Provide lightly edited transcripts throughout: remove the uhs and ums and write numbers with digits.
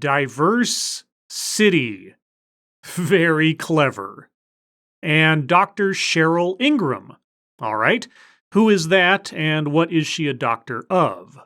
diverse city. Very clever. And Dr. Cheryl Ingram. All right. Who is that and what is she a doctor of?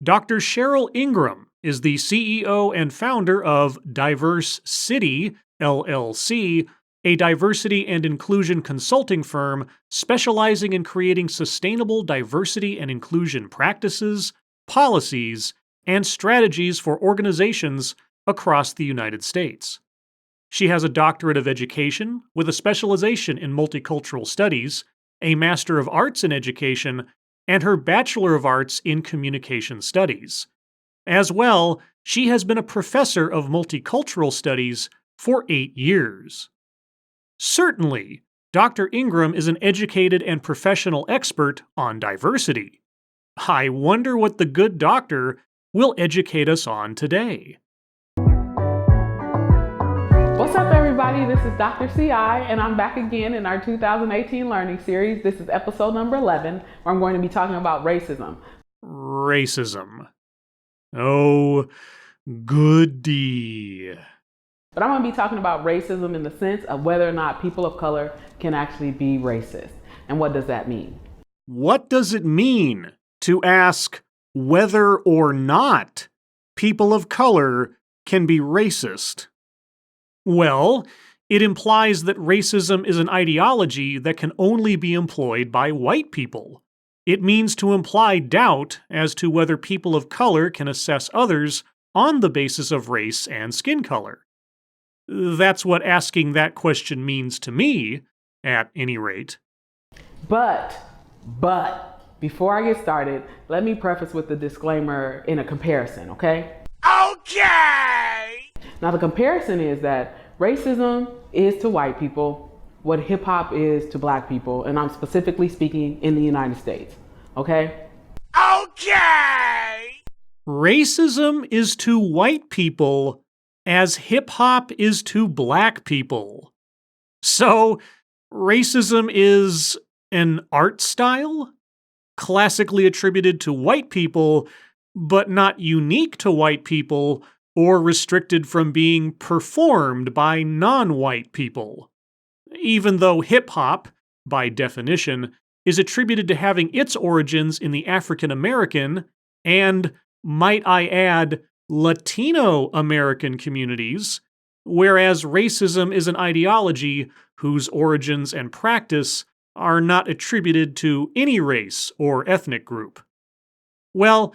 Dr. Cheryl Ingram is the CEO and founder of Diverse City, LLC, a diversity and inclusion consulting firm specializing in creating sustainable diversity and inclusion practices, policies, and strategies for organizations across the United States. She has a doctorate of education with a specialization in multicultural studies, a Master of Arts in Education, and her Bachelor of Arts in Communication Studies. As well, she has been a professor of multicultural studies for 8 years. Certainly, Dr. Ingram is an educated and professional expert on diversity. I wonder what the good doctor will educate us on today. What's up, everybody? This is Dr. CI, and I'm back again in our 2018 learning series. This is episode number 11, where I'm going to be talking about racism. Racism. Oh, goody. But I'm going to be talking about racism in the sense of whether or not people of color can actually be racist. And what does that mean? What does it mean to ask whether or not people of color can be racist? Well, it implies that racism is an ideology that can only be employed by white people. It means to imply doubt as to whether people of color can assess others on the basis of race and skin color. That's what asking that question means to me, at any rate. But, before I get started, let me preface with the disclaimer in a comparison, okay? Okay! Now, the comparison is that racism is to white people what hip-hop is to black people, and I'm specifically speaking in the United States, okay? Okay! Racism is to white people as hip-hop is to black people. So, racism is an art style, classically attributed to white people, but not unique to white people or restricted from being performed by non-white people. Even though hip-hop, by definition, is attributed to having its origins in the African American and, might I add, Latino American communities, whereas racism is an ideology whose origins and practice are not attributed to any race or ethnic group. Well,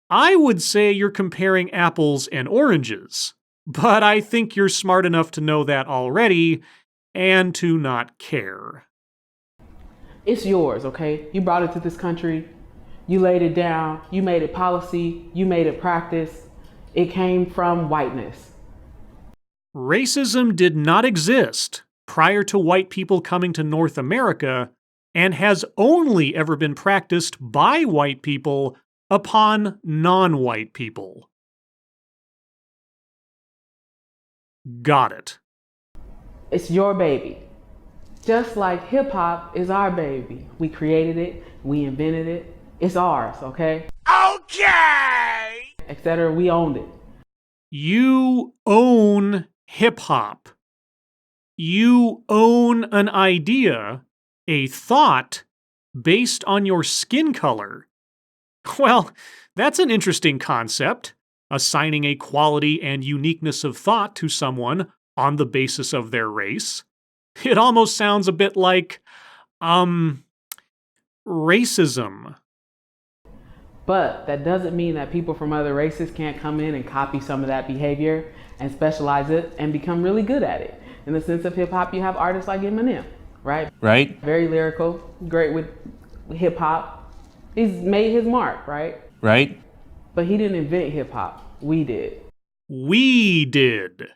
I would say you're comparing apples and oranges, but I think you're smart enough to know that already and to not care. It's yours, okay? You brought it to this country, you laid it down, you made it policy, you made it practice. It came from whiteness. Racism did not exist prior to white people coming to North America and has only ever been practiced by white people upon non-white people. Got it. It's your baby. Just like hip-hop is our baby. We created it, we invented it, it's ours, okay? Okay! Etc. We owned it. You own hip-hop. You own an idea, a thought, based on your skin color. Well, that's an interesting concept, assigning a quality and uniqueness of thought to someone on the basis of their race. It almost sounds a bit like, racism. But that doesn't mean that people from other races can't come in and copy some of that behavior and specialize it and become really good at it. In the sense of hip hop, you have artists like Eminem, right? Right. Very lyrical, great with hip hop. He's made his mark, right? Right. But he didn't invent hip hop. We did. We did.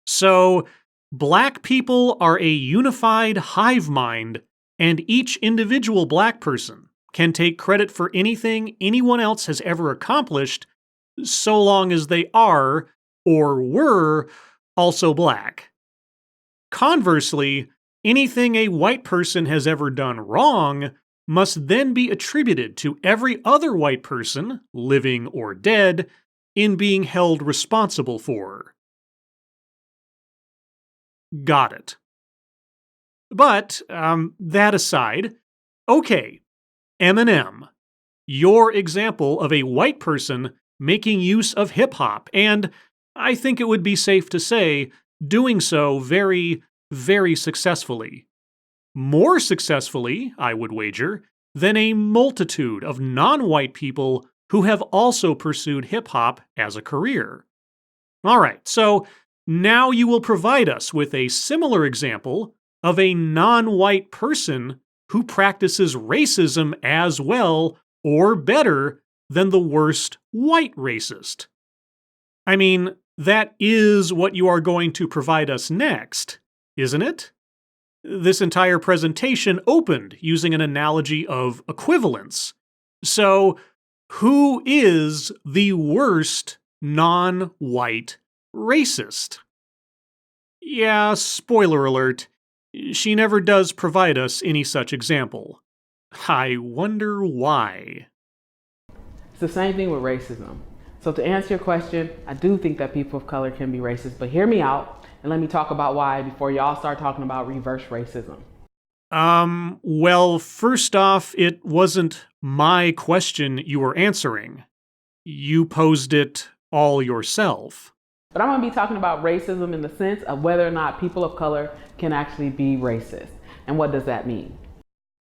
So, black people are a unified hive mind, and each individual black person can take credit for anything anyone else has ever accomplished, so long as they are, or were, also black. Conversely, anything a white person has ever done wrong must then be attributed to every other white person, living or dead, in being held responsible for. Got it. But, that aside, okay, Eminem, your example of a white person making use of hip-hop, and I think it would be safe to say, doing so very, very successfully. More successfully, I would wager, than a multitude of non-white people who have also pursued hip-hop as a career. Alright, so now you will provide us with a similar example of a non-white person who practices racism as well or better than the worst white racist. I mean, that is what you are going to provide us next, isn't it? This entire presentation opened using an analogy of equivalence. So, who is the worst non-white racist? Yeah, spoiler alert, she never does provide us any such example. I wonder why. It's the same thing with racism. So to answer your question, I do think that people of color can be racist, but hear me out and let me talk about why before y'all start talking about reverse racism. Well, first off, it wasn't my question you were answering. You posed it all yourself. But I'm going to be talking about racism in the sense of whether or not people of color can actually be racist. And what does that mean?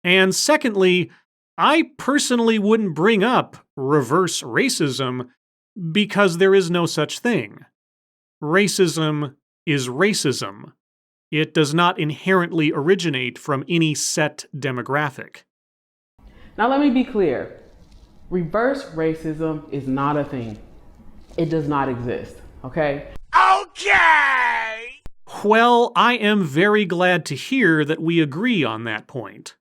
And secondly, I personally wouldn't bring up reverse racism because there is no such thing. Racism is racism. It does not inherently originate from any set demographic. Now let me be clear. Reverse racism is not a thing. It does not exist, okay? Okay! Well, I am very glad to hear that we agree on that point.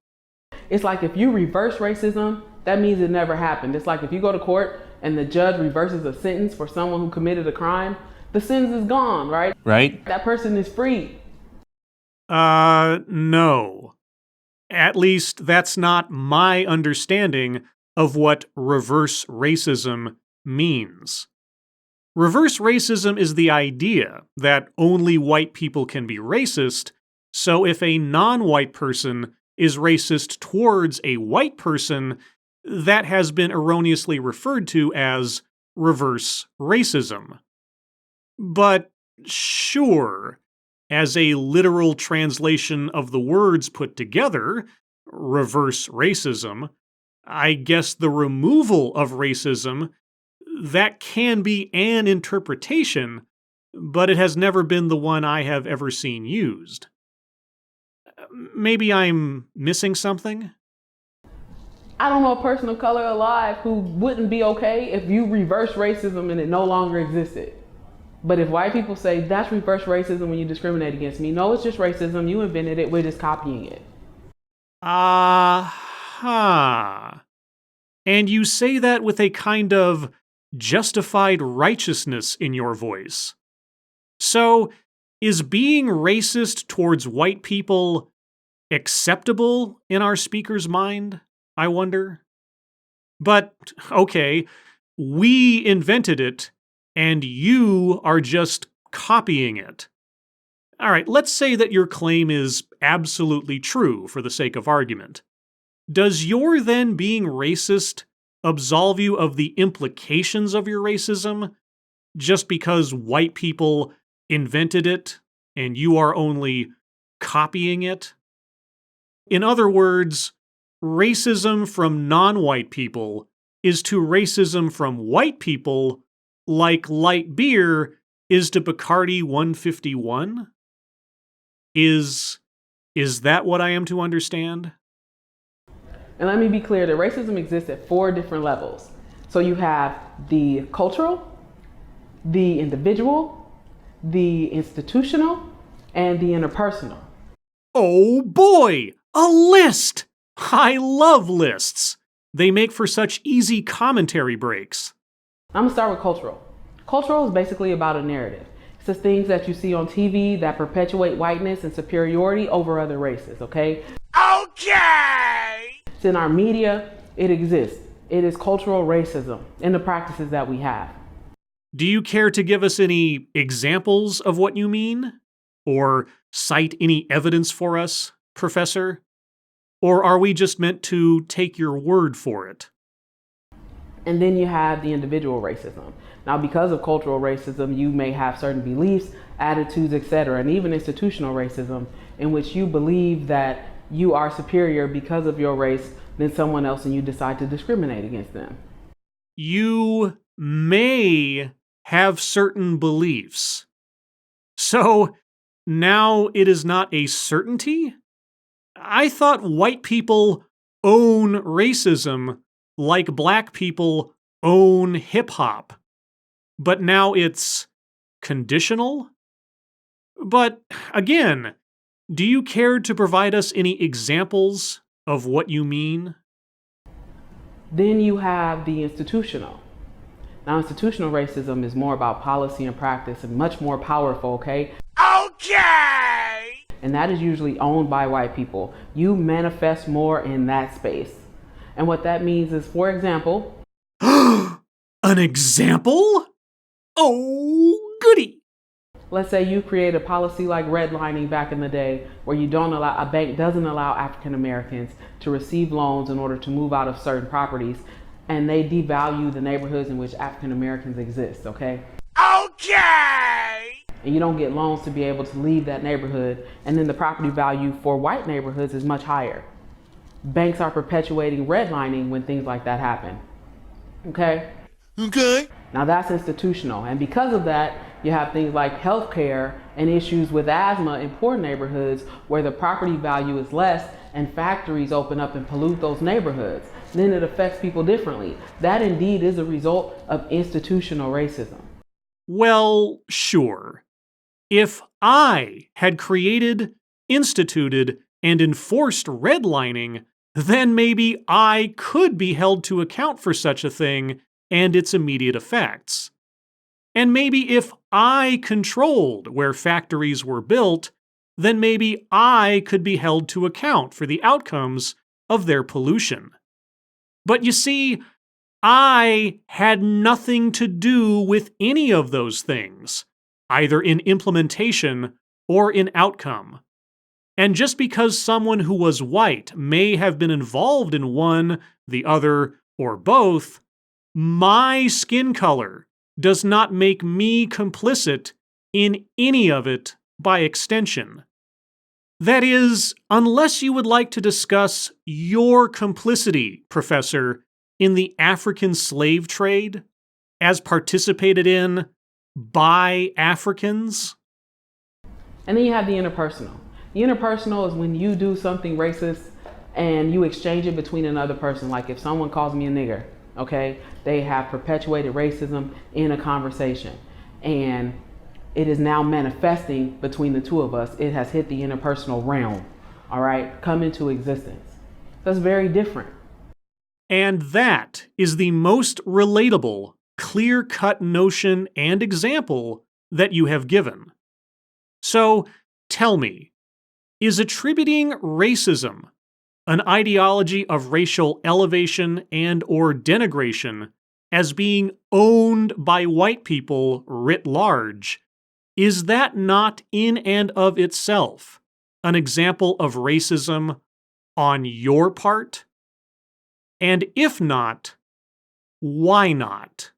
It's like if you reverse racism, that means it never happened. It's like if you go to court and the judge reverses a sentence for someone who committed a crime, the sentence is gone, right? Right? That person is free. No. At least that's not my understanding of what reverse racism means. Reverse racism is the idea that only white people can be racist, so if a non-white person is racist towards a white person, that has been erroneously referred to as reverse racism. But sure, as a literal translation of the words put together, reverse racism, I guess the removal of racism, that can be an interpretation, but it has never been the one I have ever seen used. Maybe I'm missing something? I don't know a person of color alive who wouldn't be okay if you reverse racism and it no longer existed. But if white people say that's reverse racism when you discriminate against me, no, it's just racism. You invented it. We're just copying it. Aha. And you say that with a kind of justified righteousness in your voice. So, is being racist towards white people acceptable in our speaker's mind, I wonder? But, okay, we invented it, and you are just copying it. All right, let's say that your claim is absolutely true for the sake of argument. Does your then being racist absolve you of the implications of your racism just because white people invented it and you are only copying it? In other words, racism from non-white people is to racism from white people like light beer is to Bacardi 151? Is that what I am to understand? And let me be clear that racism exists at 4 different levels. So you have the cultural, the individual, the institutional, and the interpersonal. Oh boy, a list! I love lists. They make for such easy commentary breaks. I'm gonna start with cultural. Cultural is basically about a narrative. It's the things that you see on TV that perpetuate whiteness and superiority over other races, okay? Okay! It's in our media, it exists. It is cultural racism in the practices that we have. Do you care to give us any examples of what you mean? Or cite any evidence for us, Professor? Or are we just meant to take your word for it? And then you have the individual racism. Now, because of cultural racism, you may have certain beliefs, attitudes, etc., and even institutional racism, in which you believe that you are superior because of your race than someone else and you decide to discriminate against them. You may have certain beliefs. So now it is not a certainty? I thought white people own racism like black people own hip hop. But now it's conditional? But again, do you care to provide us any examples of what you mean? Then you have the institutional. Now, institutional racism is more about policy and practice and much more powerful, okay? Okay! And that is usually owned by white people. You manifest more in that space. And what that means is, for example, An example? Oh, goody! let's say you create a policy like redlining back in the day, where a bank doesn't allow African Americans to receive loans in order to move out of certain properties, and they devalue the neighborhoods in which African Americans exist, okay? Okay! And you don't get loans to be able to leave that neighborhood, and then the property value for white neighborhoods is much higher. Banks are perpetuating redlining when things like that happen, okay? Okay. Now that's institutional, and because of that, you have things like healthcare and issues with asthma in poor neighborhoods where the property value is less and factories open up and pollute those neighborhoods. Then it affects people differently. That indeed is a result of institutional racism. Well, sure. If I had created, instituted, and enforced redlining, then maybe I could be held to account for such a thing and its immediate effects. And maybe if I controlled where factories were built, then maybe I could be held to account for the outcomes of their pollution. But you see, I had nothing to do with any of those things, either in implementation or in outcome. And just because someone who was white may have been involved in one, the other, or both, my skin color does not make me complicit in any of it by extension. That is, unless you would like to discuss your complicity, Professor, in the African slave trade, as participated in by Africans. And then you have the interpersonal. The interpersonal is when you do something racist and you exchange it between another person. Like if someone calls me a nigger, okay, they have perpetuated racism in a conversation. And it is now manifesting between the two of us. It has hit the interpersonal realm, all right, come into existence. That's very different. And that is the most relatable, clear-cut notion and example that you have given. So, tell me, is attributing racism, an ideology of racial elevation and or denigration, as being owned by white people writ large, is that not in and of itself an example of racism on your part? And if not, why not?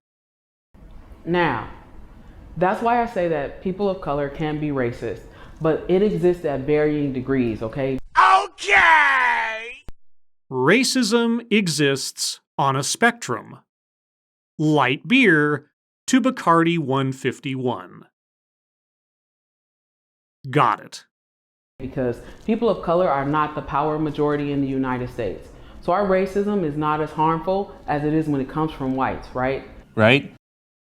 Now, that's why I say that people of color can be racist, but it exists at varying degrees, okay? Okay! Racism exists on a spectrum. Light beer to Bacardi 151. Got it. Because people of color are not the power majority in the United States. So our racism is not as harmful as it is when it comes from whites, right? Right?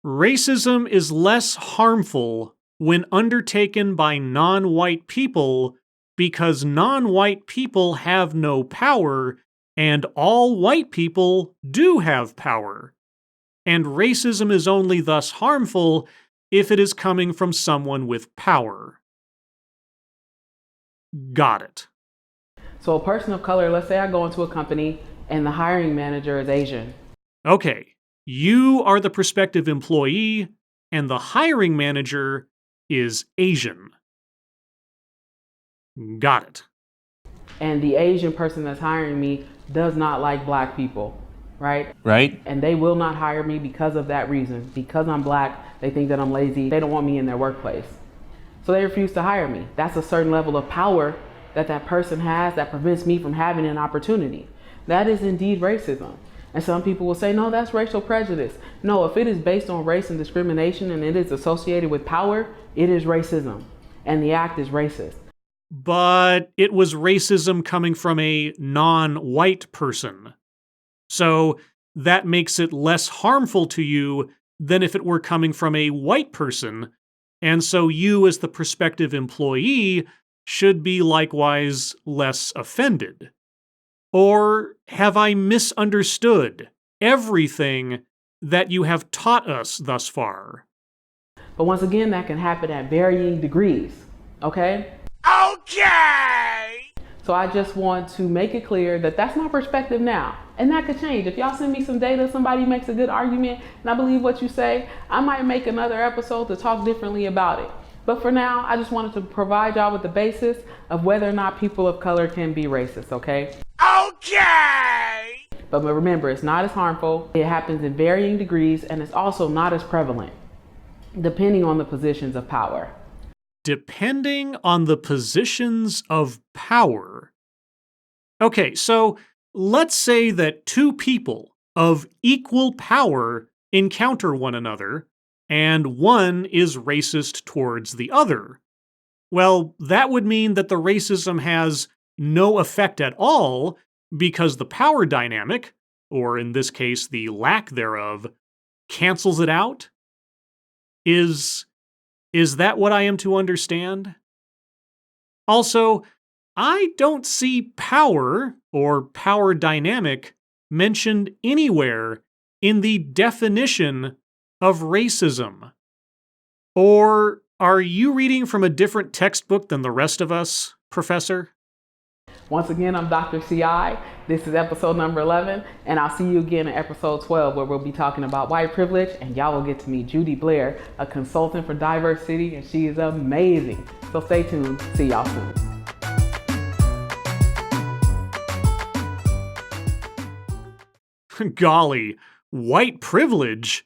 Racism is less harmful when undertaken by non-white people because non-white people have no power and all white people do have power. And racism is only thus harmful if it is coming from someone with power. Got it. So a person of color, let's say I go into a company and the hiring manager is Asian. Okay, you are the prospective employee, and the hiring manager is Asian. Got it. And the Asian person that's hiring me does not like black people, right? Right? And they will not hire me because of that reason. Because I'm black, they think that I'm lazy. They don't want me in their workplace. So they refuse to hire me. That's a certain level of power that that person has that prevents me from having an opportunity. That is indeed racism. And some people will say, no, that's racial prejudice. No, if it is based on race and discrimination and it is associated with power, it is racism. And the act is racist. But it was racism coming from a non-white person. So that makes it less harmful to you than if it were coming from a white person. And so you, as the prospective employee, should be likewise less offended. Or have I misunderstood everything that you have taught us thus far? But once again, that can happen at varying degrees, okay? Okay! So I just want to make it clear that that's my perspective now. And that could change. If y'all send me some data, somebody makes a good argument, and I believe what you say, I might make another episode to talk differently about it. But for now, I just wanted to provide y'all with the basis of whether or not people of color can be racist, okay? Okay! But remember, it's not as harmful, it happens in varying degrees, and it's also not as prevalent, depending on the positions of power. Depending on the positions of power. Okay, so let's say that two people of equal power encounter one another, and one is racist towards the other. Well, that would mean that the racism has no effect at all because the power dynamic, or in this case, the lack thereof, cancels it out? Is that what I am to understand? Also, I don't see power or power dynamic mentioned anywhere in the definition of racism. Or are you reading from a different textbook than the rest of us, Professor? Once again, I'm Dr. CI. This is episode number 11, and I'll see you again in episode 12, where we'll be talking about white privilege, and y'all will get to meet Judy Blair, a consultant for diversity, and she is amazing. So stay tuned. See y'all soon. Golly, white privilege?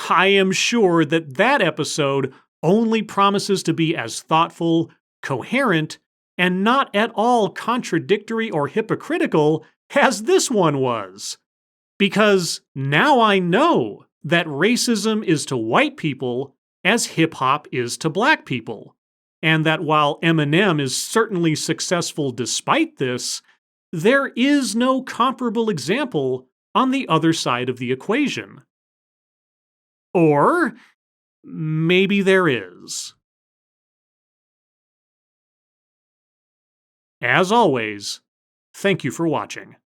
I am sure that episode only promises to be as thoughtful, coherent, and not at all contradictory or hypocritical as this one was. Because now I know that racism is to white people as hip-hop is to black people, and that while Eminem is certainly successful despite this, there is no comparable example on the other side of the equation. Or maybe there is. As always, thank you for watching.